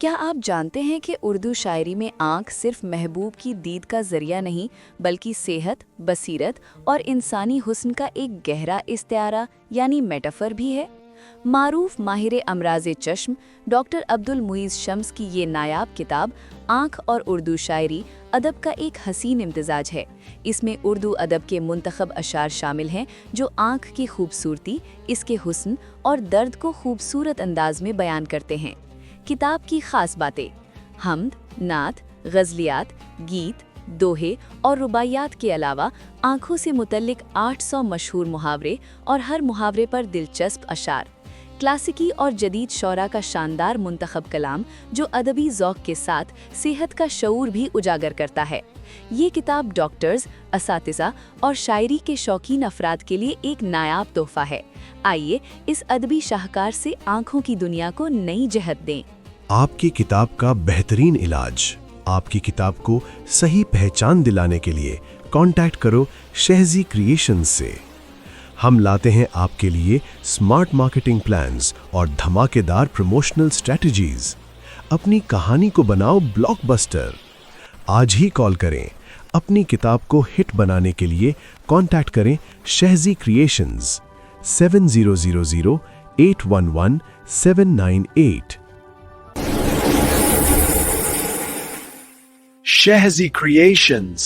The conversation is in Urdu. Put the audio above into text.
کیا آپ جانتے ہیں کہ اردو شاعری میں آنکھ صرف محبوب کی دید کا ذریعہ نہیں بلکہ صحت، بصیرت اور انسانی حسن کا ایک گہرا استعارہ یعنی میٹافر بھی ہے؟ معروف ماہر امراض چشم ڈاکٹر عبدالمعیز شمس کی یہ نایاب کتاب آنکھ اور اردو شاعری ادب کا ایک حسین امتزاج ہے۔ اس میں اردو ادب کے منتخب اشعار شامل ہیں جو آنکھ کی خوبصورتی، اس کے حسن اور درد کو خوبصورت انداز میں بیان کرتے ہیں۔ کتاب کی خاص باتیں: حمد، نعت، غزلیات، گیت، دوہے اور رباعیات کے علاوہ آنکھوں سے متعلق 800 مشہور محاورے اور ہر محاورے پر دلچسپ اشعار، کلاسیکی اور جدید شعراء کا شاندار منتخب کلام جو ادبی ذوق کے ساتھ صحت کا شعور بھی اجاگر کرتا ہے۔ یہ کتاب ڈاکٹرز، اساتذہ اور شاعری کے شوقین افراد کے لیے ایک نایاب تحفہ ہے۔ آئیے اس ادبی شاہکار سے آنکھوں کی دنیا کو نئی جہت دیں۔ آپ کی کتاب کا بہترین علاج۔ آپ کی کتاب کو صحیح پہچان دلانے کے لیے کانٹیکٹ کرو شہزی کریشنز سے۔ ہم لاتے ہیں آپ کے لیے سمارٹ مارکیٹنگ پلانز اور دھماکے دار پروموشنل سٹریٹجیز۔ اپنی کہانی کو بناؤ بلاک بسٹر۔ آج ہی کال کریں۔ اپنی کتاب کو ہٹ بنانے کے لیے کانٹیکٹ کریں شہزی کریشنز 7000811798۔ Shehzi Creations